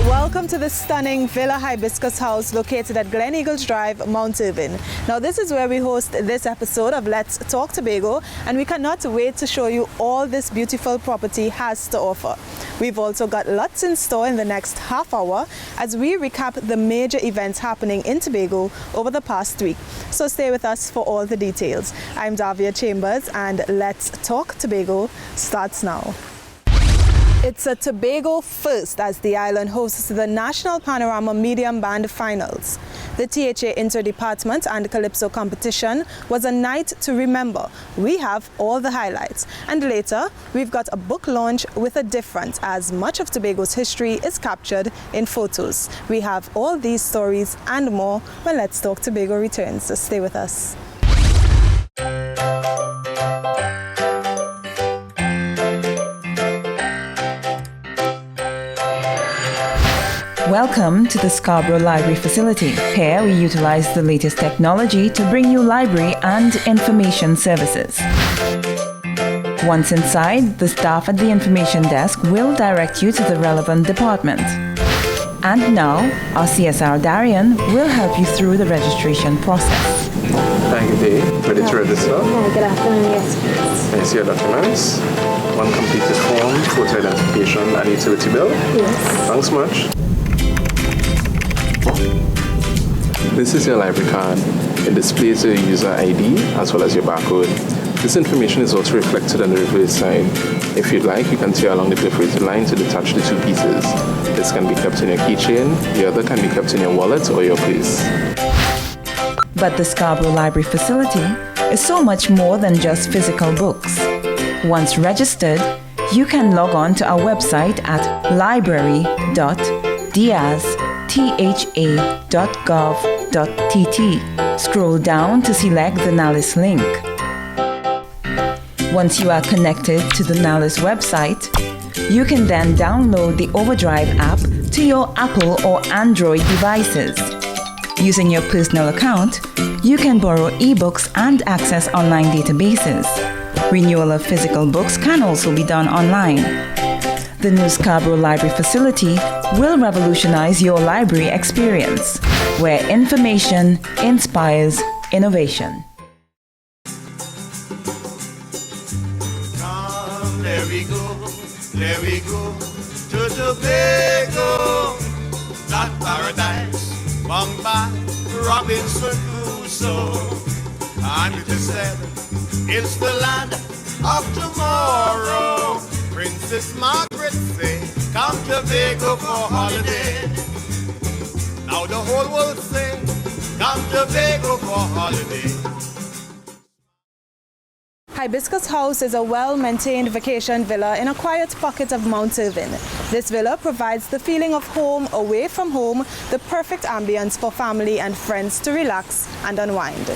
Welcome to the stunning Villa Hibiscus House located at Glen Eagles Drive, Mount Irvin. Now this is where we host this episode of Let's Talk Tobago, and we cannot wait to show you all this beautiful property has to offer. We've also got lots in store in the next half hour as we recap the major events happening in Tobago over the past week. So stay with us for all the details. I'm Davia Chambers and Let's Talk Tobago starts now. It's a Tobago first as the island hosts the National Panorama Medium Band Finals. The THA Interdepartment and Calypso competition was a night to remember. We have all the highlights. And later, we've got a book launch with a difference as much of Tobago's history is captured in photos. We have all these stories and more when Let's Talk Tobago returns, so stay with us. Welcome to the Scarborough Library facility. Here we utilize the latest technology to bring you library and information services. Once inside, the staff at the information desk will direct you to the relevant department. And now, our CSR Darian will help you through the registration process. Thank you, Dave. Ready to register? Good afternoon, yes, please. I see your documents. One completed form, photo identification, and utility bill. Yes. Thanks much. This is your library card. It displays your user ID as well as your barcode. This information is also reflected on the reverse side. If you'd like, you can tear along the perforated line to detach the two pieces. This can be kept in your keychain, the other can be kept in your wallet or your purse. But the Scarborough Library facility is so much more than just physical books. Once registered, you can log on to our website at library.diaztha.gov.tt. Scroll down to select the NALIS link. Once you are connected to the NALIS website, you can then download the Overdrive app to your Apple or Android devices. Using your personal account, you can borrow ebooks and access online databases. Renewal of physical books can also be done online. The new Scarborough Library facility will revolutionize your library experience, where information inspires innovation. Come, there we go to Tobago, that paradise, Bombay, Robinson Crusoe, and it is said it's the land of tomorrow. Princess Margaret say, come to Tobago for holiday. Now the whole world say, come to Tobago for holiday. Hibiscus House is a well-maintained vacation villa in a quiet pocket of Mount Irvin. This villa provides the feeling of home away from home, the perfect ambience for family and friends to relax and unwind.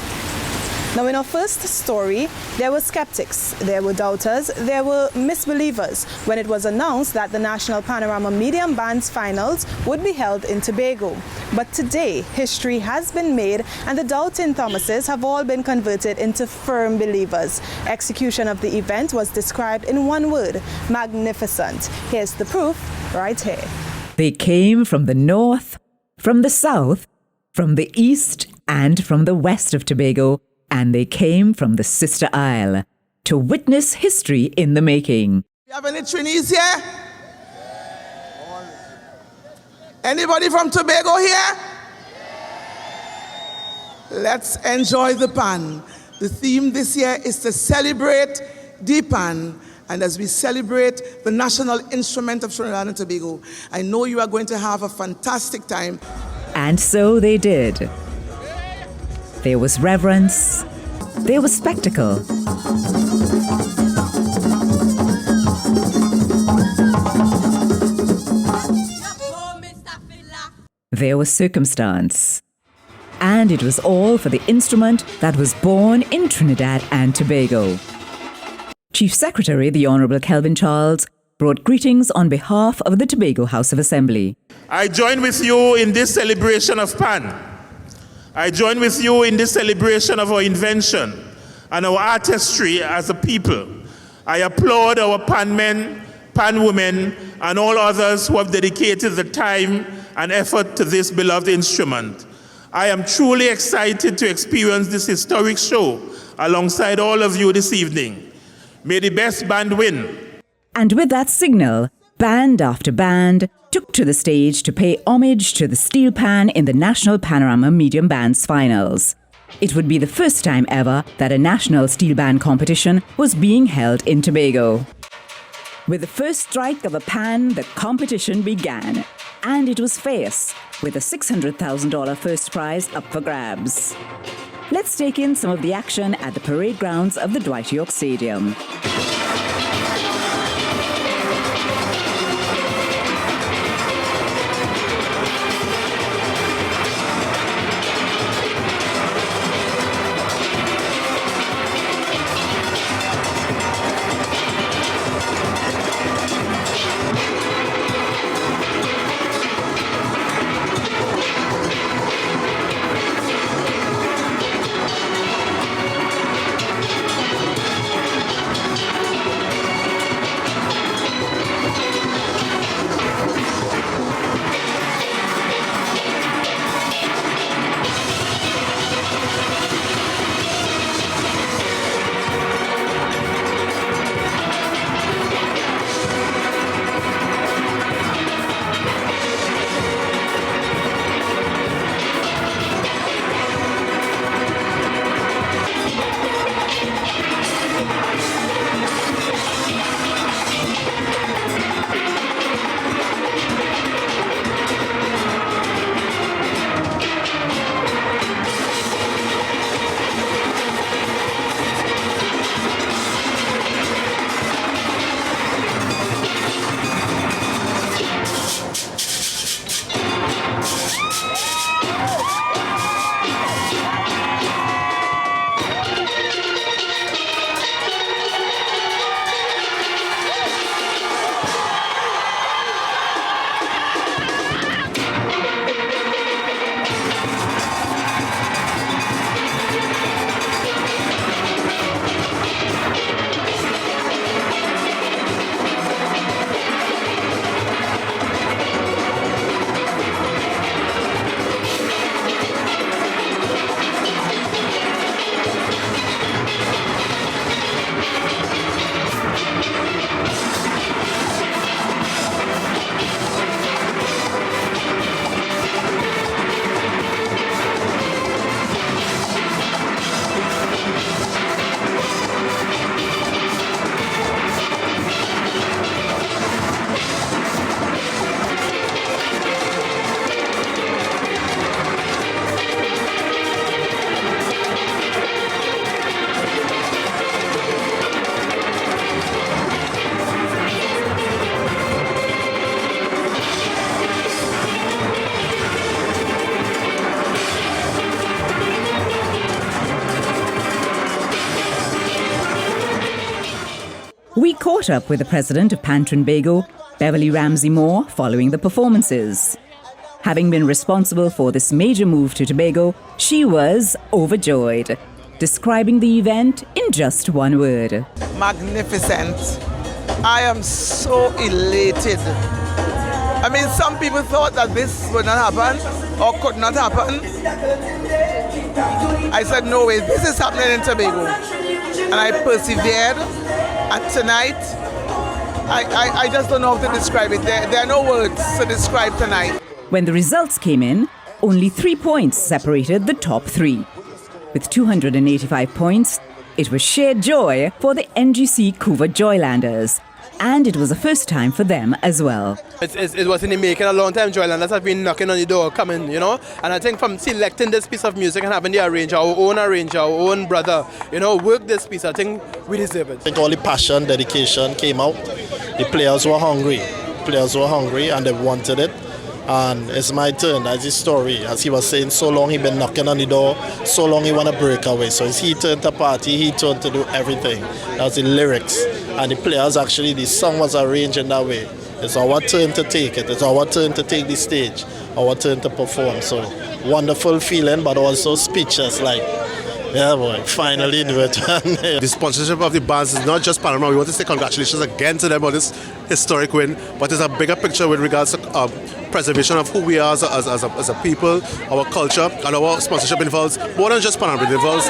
Now in our first story, there were skeptics, there were doubters, there were misbelievers when it was announced that the National Panorama Medium Bands Finals would be held in Tobago. But today, history has been made and the doubting Thomases have all been converted into firm believers. Execution of the event was described in one word: magnificent. Here's the proof right here. They came from the north, from the south, from the east and from the west of Tobago, and they came from the sister isle to witness history in the making. You have any Trinis here? Anybody from Tobago here? Let's enjoy the pan. The theme this year is to celebrate the pan. And as we celebrate the national instrument of Trinidad and Tobago, I know you are going to have a fantastic time. And so they did. There was reverence, there was spectacle. There was circumstance. And it was all for the instrument that was born in Trinidad and Tobago. Chief Secretary, the Honourable Kelvin Charles, brought greetings on behalf of the Tobago House of Assembly. I join with you in this celebration of Pan. I join with you in this celebration of our invention. and our artistry as a people. I applaud our panmen, panwomen, and all others who have dedicated the time and effort to this beloved instrument. I am truly excited to experience this historic show alongside all of you this evening. May the best band win. And with that signal, band after band took to the stage to pay homage to the steel pan in the National Panorama Medium Bands Finals. It would be the first time ever that a national steel band competition was being held in Tobago. With the first strike of a pan, the competition began. And it was fierce, with a $600,000 first prize up for grabs. Let's take in some of the action at the parade grounds of the Dwight York Stadium. We caught up with the president of Pan Tobago, Beverly Ramsey Moore, following the performances. Having been responsible for this major move to Tobago, she was overjoyed, describing the event in just one word. Magnificent. I am so elated. I mean, some people thought that this would not happen or could not happen. I said, no way, this is happening in Tobago. And I persevered. And tonight, I just don't know how to describe it. There are no words to describe tonight. When the results came in, only 3 points separated the top three. With 285 points, it was shared joy for the NGC Couva Joylanders. And it was the first time for them as well. It was in the making a long time. Joylanders have been knocking on the door, coming, you know. And I think from selecting this piece of music and having the arranger, our own brother, you know, work this piece, I think we deserve it. I think all the passion, dedication came out. The players were hungry. And they wanted it. And it's my turn, as his story. As he was saying, so long he been knocking on the door, so long he want to break away. So it's he turned to party, he turned to do everything. That's the lyrics. And the players actually, the song was arranged in that way. It's our turn to take it. It's our turn to take the stage. Our turn to perform. So wonderful feeling, but also speechless. Like, Yeah, boy, finally do it. The sponsorship of the bands is not just Panama. We want to say congratulations again to them on this historic win, but it's a bigger picture with regards to preservation of who we are as a people, our culture, and our sponsorship involves more than just Panama. It involves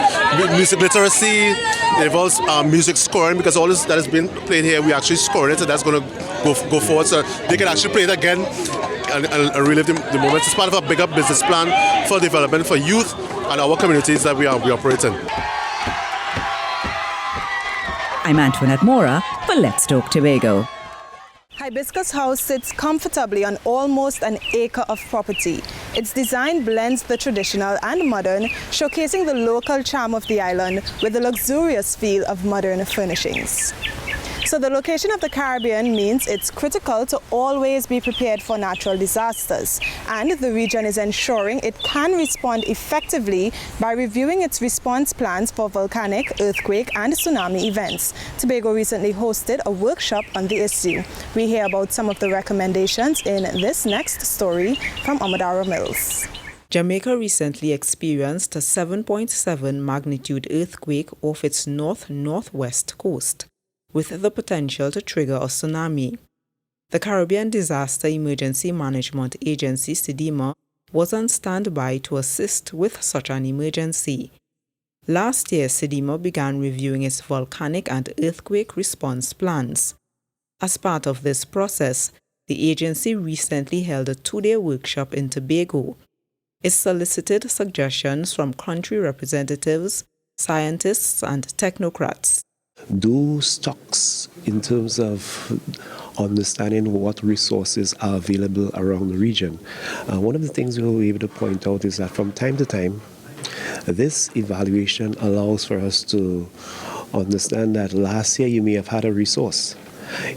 music literacy, it involves music scoring, because all this that has been played here, we actually scoring it, so that's going to go forward, so they can actually play it again and relive the moment. It's part of a bigger business plan for development for youth and our communities that we operate in. I'm Antoinette Mora for Let's Talk Tobago. Hibiscus House sits comfortably on almost an acre of property. Its design blends the traditional and modern, showcasing the local charm of the island with the luxurious feel of modern furnishings. So the location of the Caribbean means it's critical to always be prepared for natural disasters, and the region is ensuring it can respond effectively by reviewing its response plans for volcanic, earthquake and tsunami events. Tobago recently hosted a workshop on the issue. We hear about some of the recommendations in this next story from Amadara Mills. Jamaica recently experienced a 7.7 magnitude earthquake off its north-northwest coast, with the potential to trigger a tsunami. The Caribbean Disaster Emergency Management Agency, CDEMA, was on standby to assist with such an emergency. Last year, CDEMA began reviewing its volcanic and earthquake response plans. As part of this process, the agency recently held a 2-day workshop in Tobago. It solicited suggestions from country representatives, scientists, and technocrats. Do stocks in terms of understanding what resources are available around the region. One of the things we'll be able to point out is that from time to time, this evaluation allows for us to understand that last year you may have had a resource.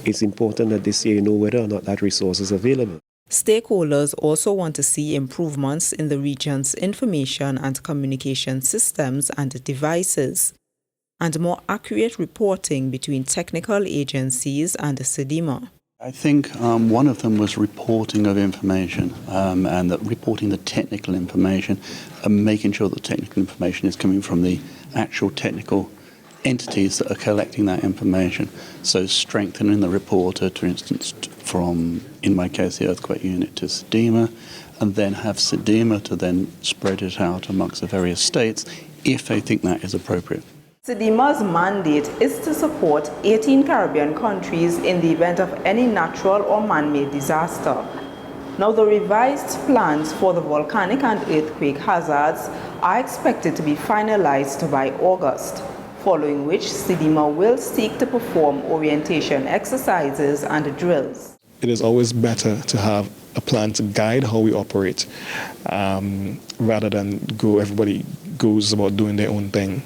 It's important that this year you know whether or not that resource is available. Stakeholders also want to see improvements in the region's information and communication systems and devices, and more accurate reporting between technical agencies and CDEMA. I think one of them was reporting of information and that reporting the technical information and making sure that technical information is coming from the actual technical entities that are collecting that information. So strengthening the reporter, for instance, from, in my case, the earthquake unit to CDEMA, and then have CDEMA to then spread it out amongst the various states if they think that is appropriate. CDEMA's mandate is to support 18 Caribbean countries in the event of any natural or man-made disaster. Now, the revised plans for the volcanic and earthquake hazards are expected to be finalized by August, following which CDEMA will seek to perform orientation exercises and drills. It is always better to have a plan to guide how we operate rather than everybody goes about doing their own thing.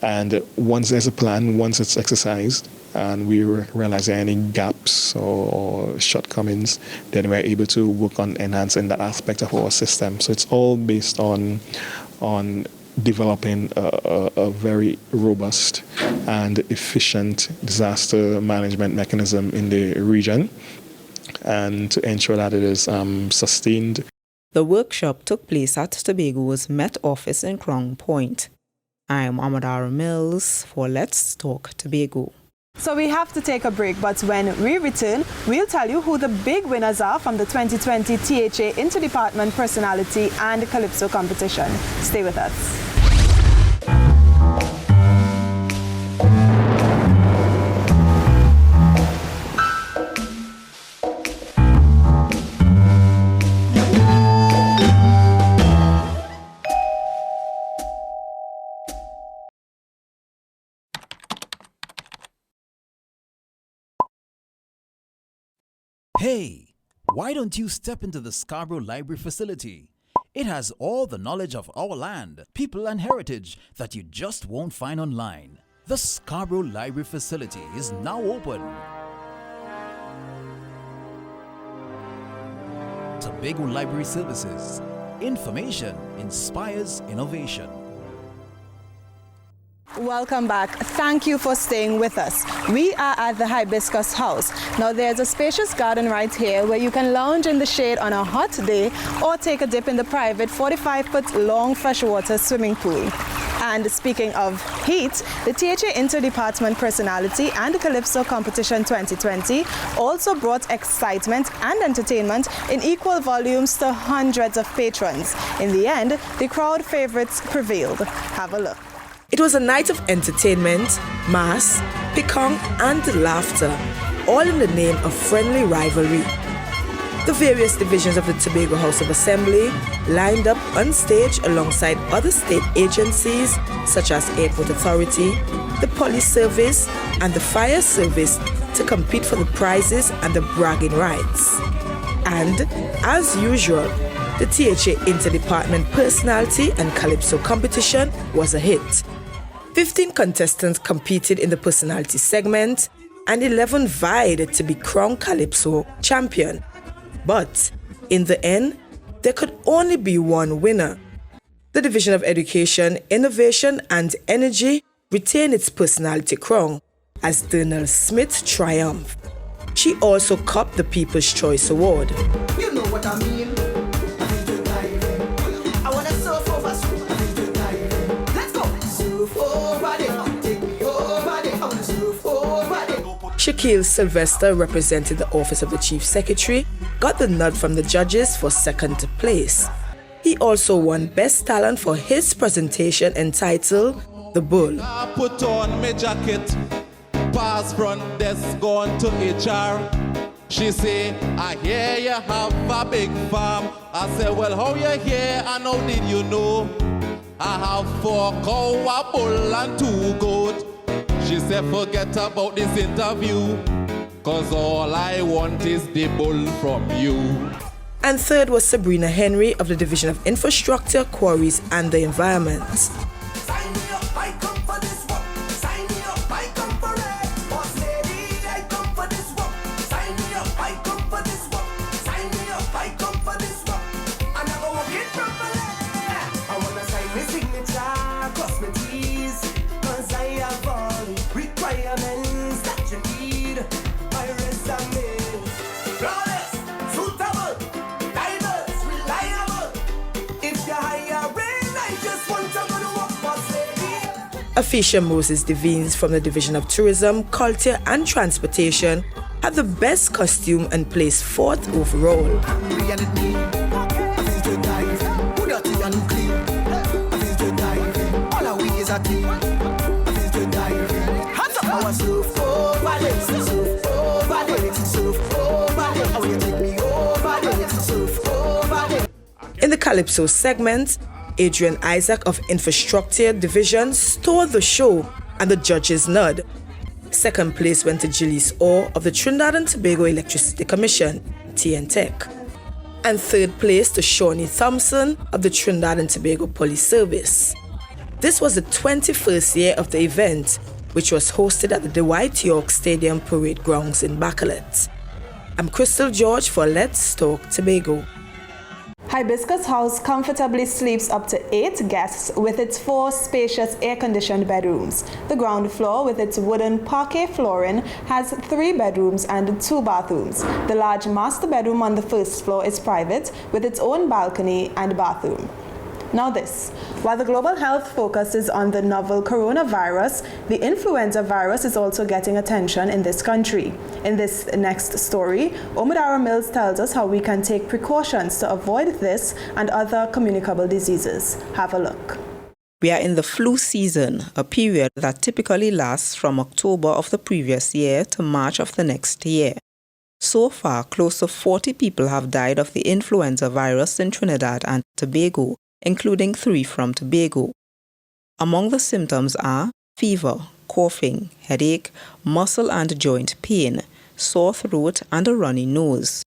And once there's a plan, once it's exercised, and we realize there are any gaps or shortcomings, then we're able to work on enhancing that aspect of our system. So it's all based on developing a very robust and efficient disaster management mechanism in the region, and to ensure that it is sustained. The workshop took place at Tobago's Met Office in Crown Point. I'm Amadara Mills for Let's Talk Tobago. So we have to take a break, but when we return, we'll tell you who the big winners are from the 2020 THA Interdepartment Personality and Calypso competition. Stay with us. Hey, why don't you step into the Scarborough Library facility? It has all the knowledge of our land, people and heritage that you just won't find online. The Scarborough Library facility is now open. Tobago Library Services. Information inspires innovation. Welcome back. Thank you for staying with us. We are at the Hibiscus House. Now there's a spacious garden right here where you can lounge in the shade on a hot day or take a dip in the private 45-foot long freshwater swimming pool. And speaking of heat, the THA Interdepartment Personality and Calypso Competition 2020 also brought excitement and entertainment in equal volumes to hundreds of patrons. In the end, the crowd favorites prevailed. Have a look. It was a night of entertainment, mass, picong, and laughter, all in the name of friendly rivalry. The various divisions of the Tobago House of Assembly lined up on stage alongside other state agencies such as Airport Authority, the Police Service, and the Fire Service to compete for the prizes and the bragging rights. And, as usual, the THA Interdepartment Personality and Calypso competition was a hit. 15 contestants competed in the personality segment, and 11 vied to be crowned Calypso champion. But, in the end, there could only be one winner. The Division of Education, Innovation and Energy retained its personality crown as Dernal Smith triumphed. She also copped the People's Choice Award. You know what I mean? I want to surf over, let's go. Surf over there, take me over there. I want to surf over there. Shaquille Sylvester, representing the Office of the Chief Secretary, got the nod from the judges for second place. He also won Best Talent for his presentation entitled The Bull. I put on my jacket, pass front desk, gone to HR. She say, I hear you have a big farm. I said, well, how you here and how did you know? I have 4 cow, a bull and 2 goat. She said, forget about this interview, cause all I want is the bull from you. And third was Sabrina Henry of the Division of Infrastructure, Quarries and the Environment. Sign me up, I come for this work. Sign me up, I come for it. Boss lady, I come for this work. Sign me up, I come for this work. Sign me up, I come for this work. And I go work it properly. I wanna sign my signature, cross my T's, cause I have all requirements that you need. My resume, flawless, suitable, diverse, reliable. If you're hiring, I just want to go to work, boss lady. Afisha Moses Devines from the Division of Tourism, Culture and Transportation had the best costume and placed 4th overall. In the Calypso segment, Adrian Isaac of Infrastructure Division stole the show and the judges' nod. Second place went to Gillies Orr of the Trinidad and Tobago Electricity Commission, TNTEC. And third place to Shawnee Thompson of the Trinidad and Tobago Police Service. This was the 21st year of the event, which was hosted at the Dwight York Stadium Parade Grounds in Bacalet. I'm Crystal George for Let's Talk Tobago. Hibiscus House comfortably sleeps up to 8 guests with its 4 spacious air-conditioned bedrooms. The ground floor with its wooden parquet flooring has 3 bedrooms and 2 bathrooms. The large master bedroom on the first floor is private with its own balcony and bathroom. Now this, while the global health focus is on the novel coronavirus, the influenza virus is also getting attention in this country. In this next story, Omodara Mills tells us how we can take precautions to avoid this and other communicable diseases. Have a look. We are in the flu season, a period that typically lasts from October of the previous year to March of the next year. So far, close to 40 people have died of the influenza virus in Trinidad and Tobago, including 3 from Tobago. Among the symptoms are fever, coughing, headache, muscle and joint pain, sore throat and a runny nose.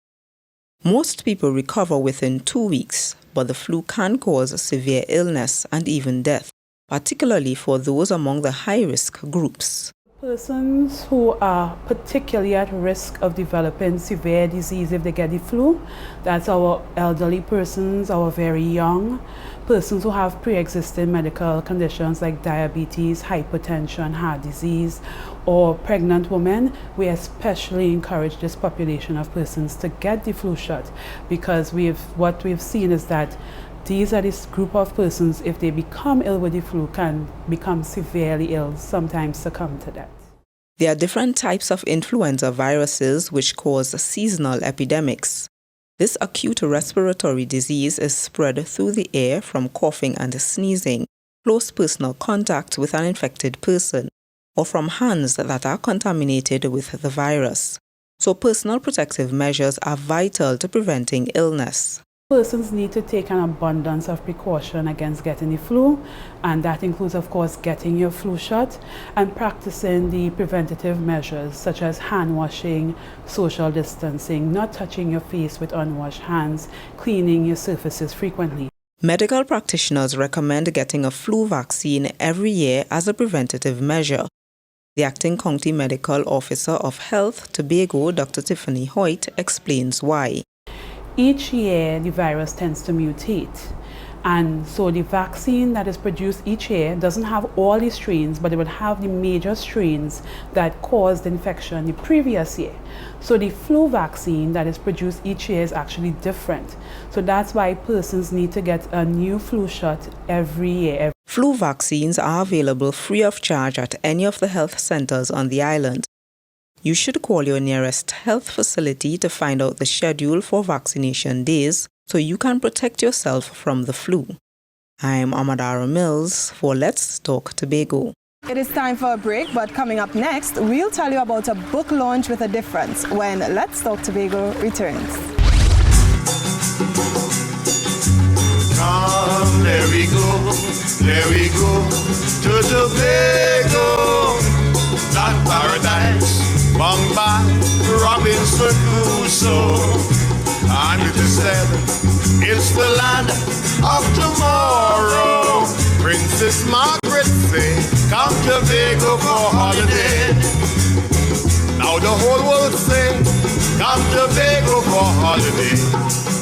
Most people recover within 2 weeks, but the flu can cause severe illness and even death, particularly for those among the high-risk groups. Persons who are particularly at risk of developing severe disease if they get the flu, that's our elderly persons, our very young, persons who have pre-existing medical conditions like diabetes, hypertension, heart disease, or pregnant women. We especially encourage this population of persons to get the flu shot, because what we've seen is that these are this group of persons, if they become ill with the flu, can become severely ill, sometimes succumb to death. There are different types of influenza viruses which cause seasonal epidemics. This acute respiratory disease is spread through the air from coughing and sneezing, close personal contact with an infected person, or from hands that are contaminated with the virus. So personal protective measures are vital to preventing illness. Persons need to take an abundance of precaution against getting the flu, and that includes, of course, getting your flu shot and practicing the preventative measures such as hand washing, social distancing, not touching your face with unwashed hands, cleaning your surfaces frequently. Medical practitioners recommend getting a flu vaccine every year as a preventative measure. The Acting County Medical Officer of Health, Tobago, Dr. Tiffany Hoyt, explains why. Each year, the virus tends to mutate. And so the vaccine that is produced each year doesn't have all the strains, but it would have the major strains that caused infection the previous year. So the flu vaccine that is produced each year is actually different. So that's why persons need to get a new flu shot every year. Flu vaccines are available free of charge at any of the health centers on the island. You should call your nearest health facility to find out the schedule for vaccination days so you can protect yourself from the flu. I'm Amadara Mills for Let's Talk Tobago. It is time for a break, but coming up next, we'll tell you about a book launch with a difference when Let's Talk Tobago returns. Come, there we go to Tobago, that paradise. Bung by Robinson Crusoe, and it is said it's the land of tomorrow. Princess Margaret say, come to Tobago for holiday. Now the whole world say, come to Tobago for holiday.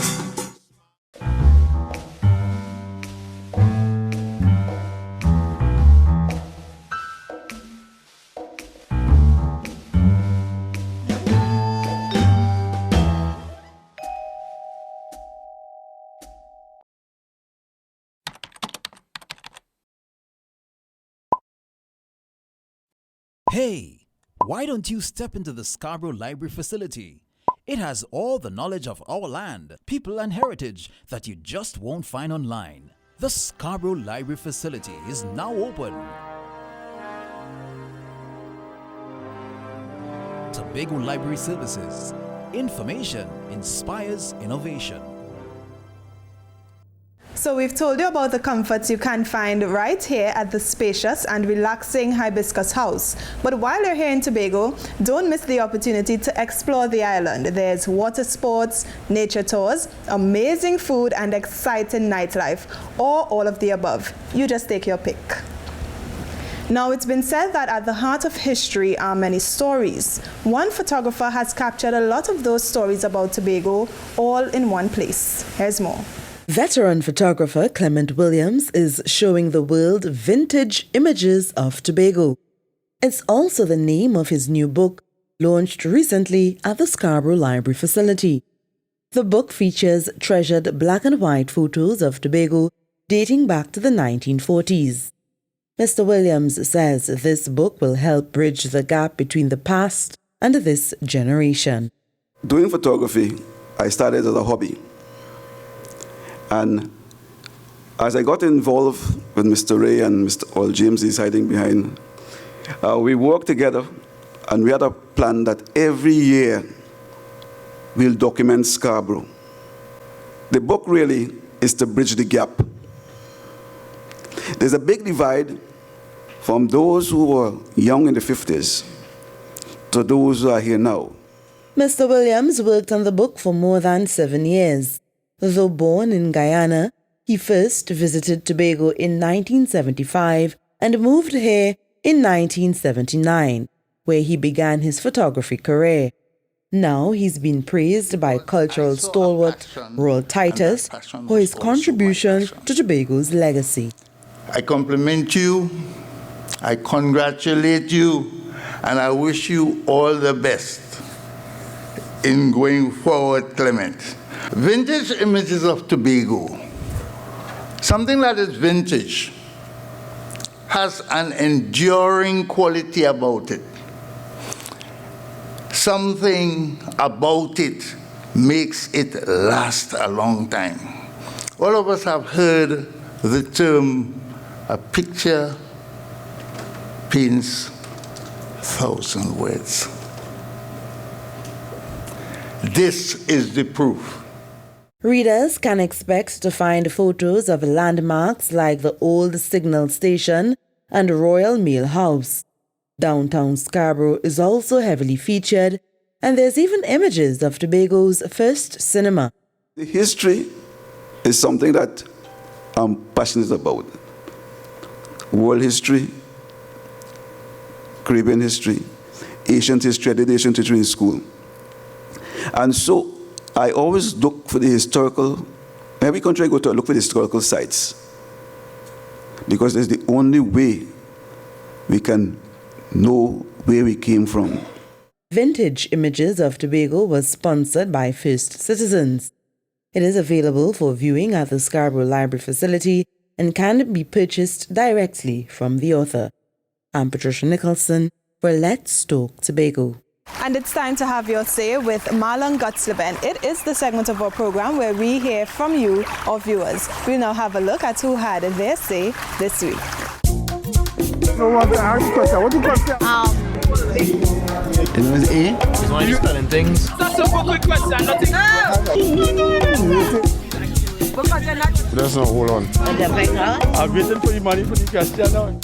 Hey, why don't you step into the Scarborough Library facility? It has all the knowledge of our land, people and heritage that you just won't find online. The Scarborough Library facility is now open. Tobago Library Services. Information inspires innovation. So we've told you about the comforts you can find right here at the spacious and relaxing Hibiscus House. But while you're here in Tobago, don't miss the opportunity to explore the island. There's water sports, nature tours, amazing food, and exciting nightlife, or all of the above. You just take your pick. Now, it's been said that at the heart of history are many stories. One photographer has captured a lot of those stories about Tobago all in one place. Here's more. Veteran photographer Clement Williams is showing the world vintage images of Tobago. It's also the name of his new book, launched recently at the Scarborough Library facility. The book features treasured black and white photos of Tobago dating back to the 1940s. Mr. Williams says this book will help bridge the gap between the past and this generation. Doing photography, I started as a hobby. And as I got involved with Mr. Ray and Mr. Earl James, he's hiding behind, we worked together and we had a plan that every year we'll document Scarborough. The book really is to bridge the gap. There's a big divide from those who were young in the 50s to those who are here now. Mr. Williams worked on the book for more than 7 years. Though born in Guyana, he first visited Tobago in 1975 and moved here in 1979. where he began his photography career. Now he's been praised by cultural stalwart Royal Titus for his contribution to Tobago's legacy. I compliment you, I congratulate you, and I wish you all the best in going forward, Clement. Vintage images of Tobago. Something that is vintage has an enduring quality about it. Something about it makes it last a long time. All of us have heard the term, a picture paints 1,000 words. This is the proof. Readers can expect to find photos of landmarks like the old signal station and Royal Mail House. Downtown Scarborough is also heavily featured, and there's even images of Tobago's first cinema. The history is something that I'm passionate about. World history, Caribbean history, ancient history. I did ancient history in school. And so I always look for the historical, every country I go to, I look for the historical sites. Because it's the only way we can know where we came from. Vintage Images of Tobago was sponsored by First Citizens. It is available for viewing at the Scarborough Library facility and can be purchased directly from the author. I'm Patricia Nicholson for Let's Talk Tobago. And it's time to have your say with Marlon Gotsleben. It is the segment of our program where we hear from you, our viewers. We'll now have a look at who had their say this week. No one to ask question. What do you question? It was A. Just want you spelling things. That's a quick question. Nothing. That's not hold on. I'm waiting for the money for the question now.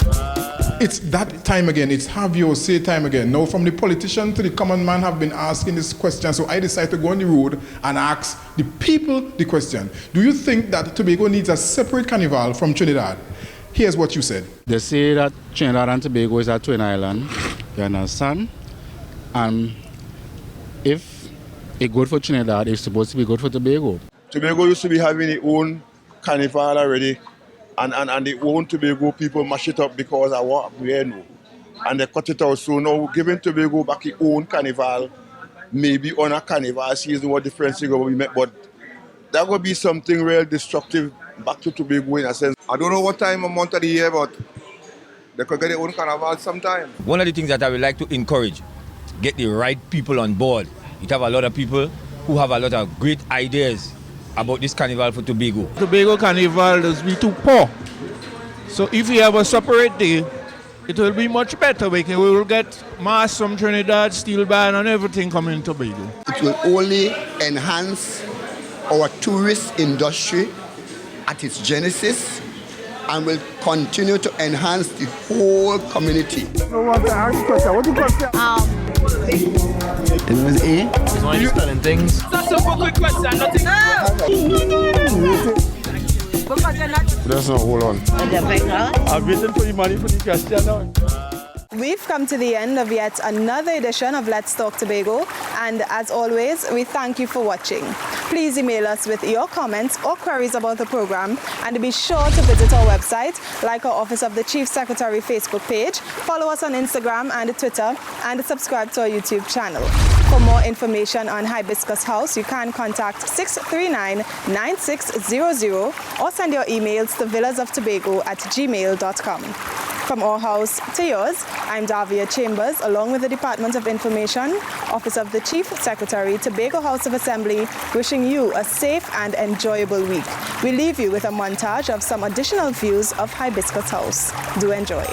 It's that time again. It's have your say time again. Now, from the politician to the common man have been asking this question, so I decided to go on the road and ask the people the question. Do you think that Tobago needs a separate carnival from Trinidad? Here's what you said. They say that Trinidad and Tobago is a twin island. You understand? And if it's good for Trinidad, it's supposed to be good for Tobago. Tobago used to be having its own carnival already. And the own Tobago people mash it up because I want we know. And they cut it out. So now giving Tobago back its own carnival, maybe on a carnival season, what difference is going to be made. But that will be something real destructive back to Tobago in a sense. I don't know what time of month of the year, but they could get their own carnival sometime. One of the things that I would like to encourage, get the right people on board. You have a lot of people who have a lot of great ideas about this carnival for Tobago. Tobago carnival does be too poor. So if we have a separate day, it will be much better. We will get mass from Trinidad, steel band and everything coming to Tobago. It will only enhance our tourist industry at its genesis and will continue to enhance the whole community. No one to ask question. What do you question? It was A. Just want you spelling things. That's a quick question. Nothing. That's not hold on. I'm waiting for the money for the question now. We've come to the end of yet another edition of Let's Talk Tobago, and as always, we thank you for watching. Please email us with your comments or queries about the program, and be sure to visit our website, like our Office of the Chief Secretary Facebook page, follow us on Instagram and Twitter, and subscribe to our YouTube channel. For more information on Hibiscus House, you can contact 639-9600 or send your emails to villasoftobago@gmail.com. From our house to yours, I'm Davia Chambers, along with the Department of Information, Office of the Chief Secretary, Tobago House of Assembly, wishing you a safe and enjoyable week. We leave you with a montage of some additional views of Hibiscus House. Do enjoy.